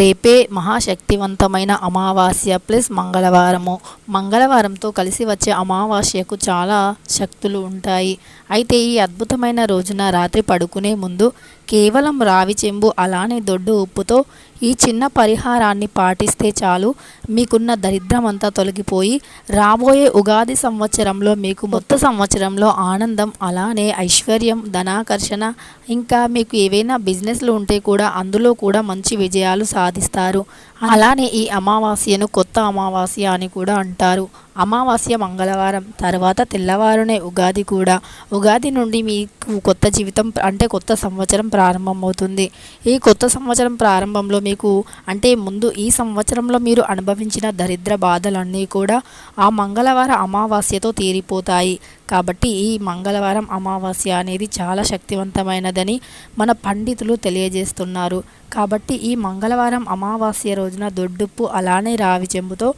రేపే మహాశక్తివంతమైన అమావాస్య ప్లస్ మంగళవారము. మంగళవారంతో కలిసి వచ్చే అమావాస్యకు చాలా శక్తులు ఉంటాయి. అయితే ఈ అద్భుతమైన రోజున రాత్రి పడుకునే ముందు కేవలం రావి చెంబు అలానే దొడ్డు ఉప్పుతో ఈ చిన్న పరిహారాన్ని పాటిస్తే చాలు, మీకున్న దరిద్రం అంతా తొలగిపోయి రాబోయే ఉగాది సంవత్సరంలో మీకు కొత్త సంవత్సరంలో ఆనందం, అలానే ఐశ్వర్యం, ధనాకర్షణ, ఇంకా మీకు ఏవైనా బిజినెస్లు ఉంటే కూడా అందులో కూడా మంచి విజయాలు సాధిస్తారు. అలానే ఈ అమావాస్యను కొత్త అమావాస్య అని కూడా అంటారు. అమావాస్య మంగళవారం తర్వాత తెల్లవారునే ఉగాది కూడా. ఉగాది నుండి మీకు కొత్త జీవితం అంటే కొత్త సంవత్సరం ప్రారంభమవుతుంది. ఈ కొత్త సంవత్సరం ప్రారంభంలో మీకు అంటే ముందు ఈ సంవత్సరంలో మీరు అనుభవించిన దరిద్ర బాధలన్నీ కూడా ఆ మంగళవార అమావాస్యతో తీరిపోతాయి. కాబట్టి ఈ మంగళవారం అమావాస్య అనేది చాలా శక్తివంతమైనదని మన పండితులు తెలియజేస్తున్నారు. కాబట్టి ఈ మంగళవారం అమావాస్య రోజున దొడ్డుప్పు అలానే రావి చెంబుతో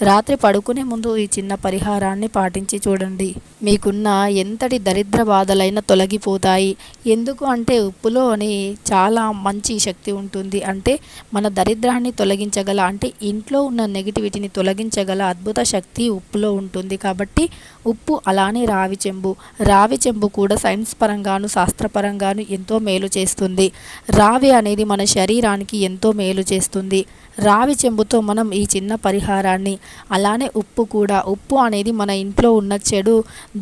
రాత్రి పడుకునే ముందు ఈ చిన్న పరిహారాన్ని పాటించి చూడండి. మీకున్న ఎంతటి దరిద్ర బాధలైనా తొలగిపోతాయి. ఎందుకు అంటే ఉప్పులోని చాలా మంచి శక్తి ఉంటుంది. అంటే మన దరిద్రాన్ని తొలగించగల, అంటే ఇంట్లో ఉన్న నెగిటివిటీని తొలగించగల అద్భుత శక్తి ఉప్పులో ఉంటుంది. కాబట్టి ఉప్పు అలానే రావి చెంబు కూడా సైన్స్ పరంగాను శాస్త్రపరంగాను ఎంతో మేలు చేస్తుంది. రావి అనేది మన శరీరానికి ఎంతో మేలు చేస్తుంది. రావి చెంబుతో మనం ఈ చిన్న పరిహారాన్ని, అలానే ఉప్పు అనేది మన ఇంట్లో ఉన్న చెడు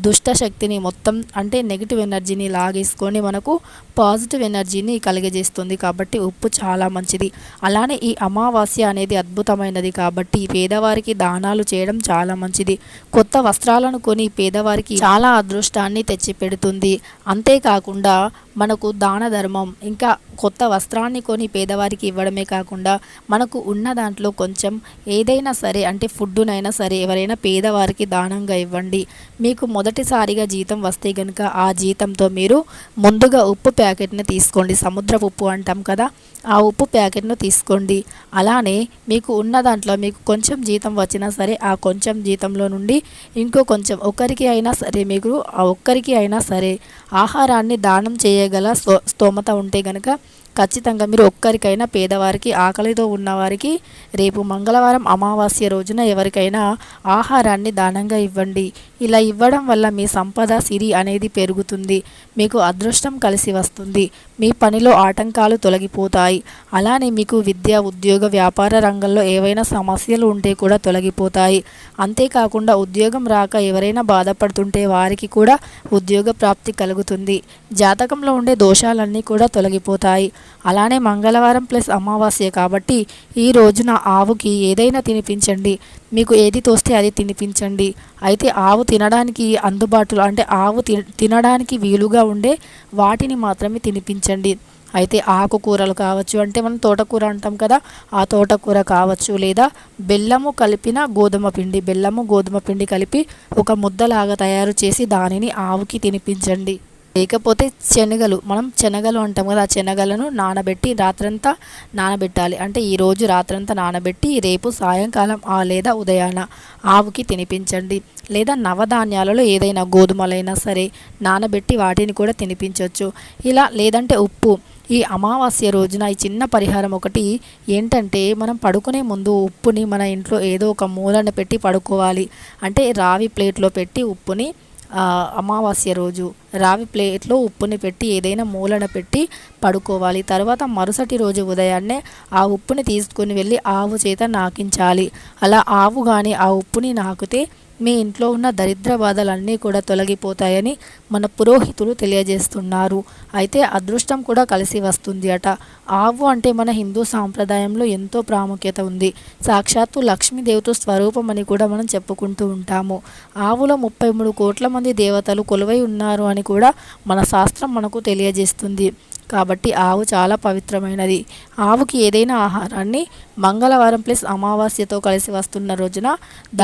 దుష్ట శక్తిని మొత్తం అంటే నెగిటివ్ ఎనర్జీని లాగేసుకొని మనకు పాజిటివ్ ఎనర్జీని కలిగజేస్తుంది. కాబట్టి ఉప్పు చాలా మంచిది. అలానే ఈ అమావాస్య అనేది అద్భుతమైనది కాబట్టి పేదవారికి దానాలు చేయడం చాలా మంచిది. కొత్త వస్త్రాలను కొని పేదవారికి చాలా అదృష్టాన్ని తెచ్చిపెడుతుంది. అంతేకాకుండా మనకు దాన ధర్మం, ఇంకా కొత్త వస్త్రాన్ని కొని పేదవారికి ఇవ్వడమే కాకుండా మనకు ఉన్న దాంట్లో కొంచెం ఏదైనా సరే అంటే ఫుడ్డునైనా సరే ఎవరైనా పేదవారికి దానంగా ఇవ్వండి. మీకు మొదటిసారిగా జీతం వస్తే కనుక ఆ జీతంతో మీరు ముందుగా ఉప్పు ప్యాకెట్ని తీసుకోండి. సముద్రపు ఉప్పు అంటాం కదా, ఆ ఉప్పు ప్యాకెట్ను తీసుకోండి. అలానే మీకు ఉన్న దాంట్లో మీకు కొంచెం జీతం వచ్చినా సరే ఆ కొంచెం జీతంలో నుండి ఇంకో కొంచెం ఒక్కరికి అయినా సరే మీకు ఆ ఒక్కరికి అయినా సరే ఆహారాన్ని దానం చేయగల స్తోమత ఉంటే కనుక ఖచ్చితంగా మీరు ఒక్కరికైనా పేదవారికి, ఆకలితో ఉన్నవారికి రేపు మంగళవారం అమావాస్య రోజున ఎవరికైనా ఆహారాన్ని దానంగా ఇవ్వండి. ఇలా ఇవ్వడం వల్ల మీ సంపద సిరి అనేది పెరుగుతుంది. మీకు అదృష్టం కలిసి వస్తుంది. మీ పనిలో ఆటంకాలు తొలగిపోతాయి. అలానే మీకు విద్య, ఉద్యోగ, వ్యాపార రంగంలో ఏవైనా సమస్యలు ఉంటే కూడా తొలగిపోతాయి. అంతేకాకుండా ఉద్యోగం రాక ఎవరైనా బాధపడుతుంటే వారికి కూడా ఉద్యోగ ప్రాప్తి కలుగుతుంది. జాతకంలో ఉండే దోషాలన్నీ కూడా తొలగిపోతాయి. అలానే మంగళవారం ప్లస్ అమావాస్య కాబట్టి ఈ రోజున ఆవుకి ఏదైనా తినిపించండి. మీకు ఏది తోస్తే అది తినిపించండి. అయితే ఆవు తినడానికి అందుబాటులో అంటే ఆవు తినడానికి వీలుగా ఉండే వాటిని మాత్రమే తినిపించండి. అయితే ఆకుకూరలు కావచ్చు, అంటే మనం తోటకూర అంటాం కదా, ఆ తోటకూర కావచ్చు, లేదా బెల్లము గోధుమ పిండి కలిపి ఒక ముద్దలాగా తయారు చేసి దానిని ఆవుకి తినిపించండి. లేకపోతే మనం శనగలు అంటాం కదా, ఆ శనగలను నానబెట్టి రాత్రంతా నానబెట్టాలి. అంటే ఈరోజు రాత్రంతా నానబెట్టి రేపు సాయంకాలం లేదా ఉదయాన ఆవుకి తినిపించండి. లేదా నవధాన్యాలలో ఏదైనా గోధుమలైనా సరే నానబెట్టి వాటిని కూడా తినిపించవచ్చు. ఇలా లేదంటే ఉప్పు. ఈ అమావాస్య రోజున ఈ చిన్న పరిహారం ఒకటి ఏంటంటే, మనం పడుకునే ముందు ఉప్పుని మన ఇంట్లో ఏదో ఒక మూలన పెట్టి పడుకోవాలి. అంటే రావి ప్లేట్లో పెట్టి ఉప్పుని అమావాస్య రోజు రావి ప్లేట్లో ఉప్పుని పెట్టి ఏదైనా మూలన పెట్టి పడుకోవాలి. తర్వాత మరుసటి రోజు ఉదయాన్నే ఆ ఉప్పుని తీసుకొని వెళ్ళి ఆవు చేత నాకించాలి. అలా ఆవు కానీ ఆ ఉప్పుని నాకితే మీ ఇంట్లో ఉన్న దరిద్ర బాధలన్నీ కూడా తొలగిపోతాయని మన పురోహితులు తెలియజేస్తున్నారు. అయితే అదృష్టం కూడా కలిసి వస్తుంది అట. ఆవు అంటే మన హిందూ సాంప్రదాయంలో ఎంతో ప్రాముఖ్యత ఉంది. సాక్షాత్తు లక్ష్మీదేవత స్వరూపం అని కూడా మనం చెప్పుకుంటూ ఉంటాము. ఆవులో 33 కోట్ల మంది దేవతలు కొలువై ఉన్నారు అని కూడా మన శాస్త్రం మనకు తెలియజేస్తుంది. కాబట్టి ఆవు చాలా పవిత్రమైనది. ఆవుకి ఏదైనా ఆహారాన్ని మంగళవారం ప్లస్ అమావాస్యతో కలిసి వస్తున్న రోజున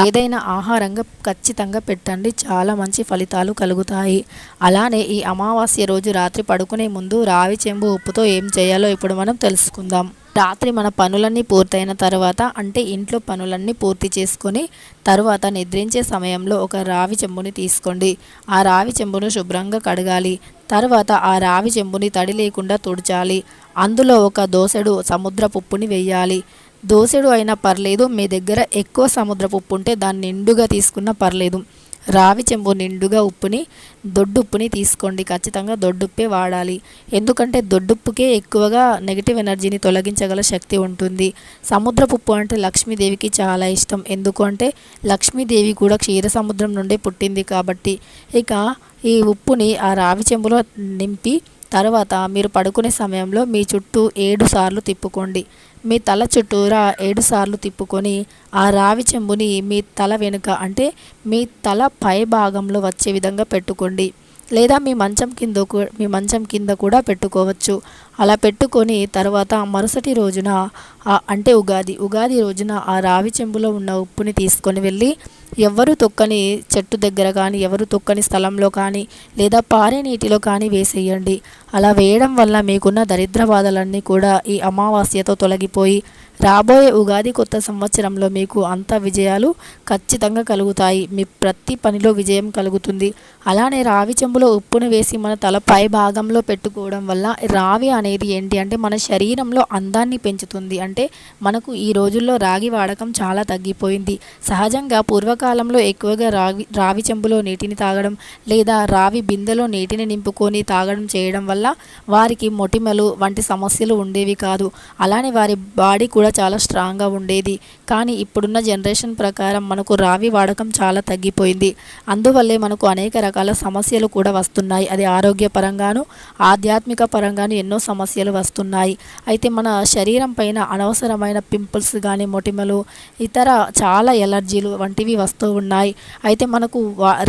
ఏదైనా ఆహారంగా ఖచ్చితంగా పెట్టండి. చాలా మంచి ఫలితాలు కలుగుతాయి. అలానే ఈ అమావాస్య రోజు రాత్రి పడుకునే ముందు రావి చెంబు ఉప్పుతో ఏం చేయాలో ఇప్పుడు మనం తెలుసుకుందాం. రాత్రి మన పనులన్నీ పూర్తయిన తర్వాత అంటే ఇంట్లో పనులన్నీ పూర్తి చేసుకొని తరువాత నిద్రించే సమయంలో ఒక రావి చెంబుని తీసుకోండి. ఆ రావి చెంబును శుభ్రంగా కడగాలి. తర్వాత ఆ రావి చెంబుని తడి లేకుండా తుడచాలి. అందులో ఒక దోసెడు సముద్రపు ఉప్పుని వెయ్యాలి. దోసెడు అయినా పర్లేదు, మీ దగ్గర ఎక్కువ సముద్రపు ఉప్పు ఉంటే దాన్ని నిండుగా తీసుకున్నా పర్లేదు. రావి చెంబు నిండుగా దొడ్డుప్పుని తీసుకోండి. ఖచ్చితంగా దొడ్డుప్పే వాడాలి. ఎందుకంటే దొడ్డుప్పుకే ఎక్కువగా నెగిటివ్ ఎనర్జీని తొలగించగల శక్తి ఉంటుంది. సముద్రపు ఉప్పు అంటే లక్ష్మీదేవికి చాలా ఇష్టం. ఎందుకు అంటే లక్ష్మీదేవి కూడా క్షీర సముద్రం నుండే పుట్టింది కాబట్టి. ఇక ఈ ఉప్పుని ఆ రావి చెంబులో నింపి తర్వాత మీరు పడుకునే సమయంలో మీ చుట్టూ 7 సార్లు తిప్పుకోండి. మీ తల చుట్టూరా 7 సార్లు తిప్పుకొని ఆ రావి చెంబుని మీ తల వెనుక అంటే మీ తల పై భాగంలో వచ్చే విధంగా పెట్టుకోండి. లేదా మీ మంచం కింద కూడా పెట్టుకోవచ్చు. అలా పెట్టుకొని తర్వాత మరుసటి రోజున అంటే ఉగాది రోజున ఆ రావి చెంబులో ఉన్న ఉప్పుని తీసుకొని వెళ్ళి ఎవరు తొక్కని చెట్టు దగ్గర కానీ ఎవరు తొక్కని స్థలంలో కానీ లేదా పారే నీటిలో కానీ వేసేయండి. అలా వేయడం వల్ల మీకున్న దరిద్ర బాధలన్నీ కూడా ఈ అమావాస్యతో తొలగిపోయి రాబోయే ఉగాది కొత్త సంవత్సరంలో మీకు అంత విజయాలు ఖచ్చితంగా కలుగుతాయి. మీ ప్రతి పనిలో విజయం కలుగుతుంది. అలానే రావి చెంబులో ఉప్పును వేసి మన తల పై భాగంలో పెట్టుకోవడం వల్ల రావి అనేది ఏంటి అంటే మన శరీరంలో అందాన్ని పెంచుతుంది. అంటే మనకు ఈ రోజుల్లో రాగి వాడకం చాలా తగ్గిపోయింది. సహజంగా పూర్వకాలంలో ఎక్కువగా రావి చెంబులో నీటిని తాగడం లేదా రావి బిందెలో నీటిని నింపుకొని తాగడం చేయడం వల్ల వారికి మొటిమలు వంటి సమస్యలు ఉండేవి కాదు. అలానే వారి బాడీ కూడా చాలా స్ట్రాంగ్గా ఉండేది. కానీ ఇప్పుడున్న జనరేషన్ ప్రకారం మనకు రావి వాడకం చాలా తగ్గిపోయింది. అందువల్లే మనకు అనేక రకాల సమస్యలు కూడా వస్తున్నాయి. అది ఆరోగ్యపరంగాను ఆధ్యాత్మిక పరంగాను ఎన్నో సమస్యలు వస్తున్నాయి. అయితే మన శరీరం పైన అనవసరమైన పింపుల్స్ కానీ మొటిమలు ఇతర చాలా ఎలర్జీలు వంటివి వస్తూ ఉన్నాయి. అయితే మనకు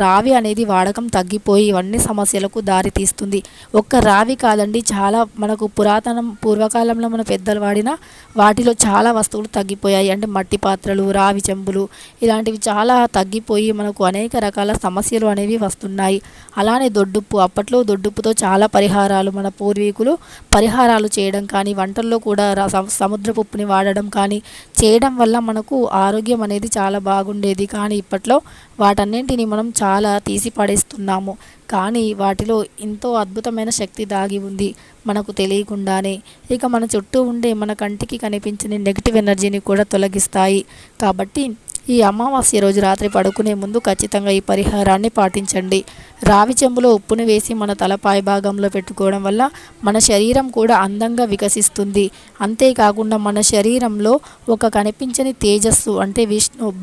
రావి అనేది వాడకం తగ్గిపోయి ఇవన్నీ సమస్యలకు దారి తీస్తుంది. ఒక్క రావి కాదండి, చాలా మనకు పూర్వకాలంలో మన పెద్దలు వాడిన వాటిలో చాలా వస్తువులు తగ్గిపోయాయి. అంటే మట్టి పాత్రలు, రావి చెంబులు ఇలాంటివి చాలా తగ్గిపోయి మనకు అనేక రకాల సమస్యలు అనేవి వస్తున్నాయి. అలానే దొడ్డుప్పు, అప్పట్లో దొడ్డుప్పుతో చాలా పరిహారాలు మన పూర్వీకులు పరిహారాలు చేయడం కానీ వంటల్లో కూడా సముద్రపు ఉప్పుని వాడడం కానీ చేయడం వల్ల మనకు ఆరోగ్యం అనేది చాలా బాగుండేది. కానీ ఇప్పట్లో వాటన్నింటిని మనం చాలా తీసి పడేస్తున్నాము. కానీ వాటిలో ఎంతో అద్భుతమైన శక్తి దాగి ఉంది మనకు తెలియకుండానే. ఇక మన చుట్టూ ఉండే మన కంటికి కనిపించని నెగిటివ్ ఎనర్జీని కూడా తొలగిస్తాయి. కాబట్టి ఈ అమావాస్య రోజు రాత్రి పడుకునే ముందు ఖచ్చితంగా ఈ పరిహారాన్ని పాటించండి. రావి చెంబులో ఉప్పును వేసి మన తలపై భాగంలో పెట్టుకోవడం వల్ల మన శరీరం కూడా అందంగా వికసిస్తుంది. అంతేకాకుండా మన శరీరంలో ఒక కనిపించని తేజస్సు అంటే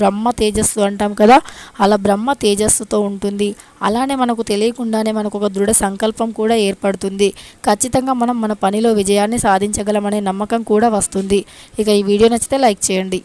బ్రహ్మ తేజస్సు అంటాం కదా, అలా బ్రహ్మ తేజస్సుతో ఉంటుంది. అలానే మనకు తెలియకుండానే మనకు ఒక దృఢ సంకల్పం కూడా ఏర్పడుతుంది. ఖచ్చితంగా మనం మన పనిలో విజయాన్ని సాధించగలమనే నమ్మకం కూడా వస్తుంది. ఇక ఈ వీడియో నచ్చితే లైక్ చేయండి.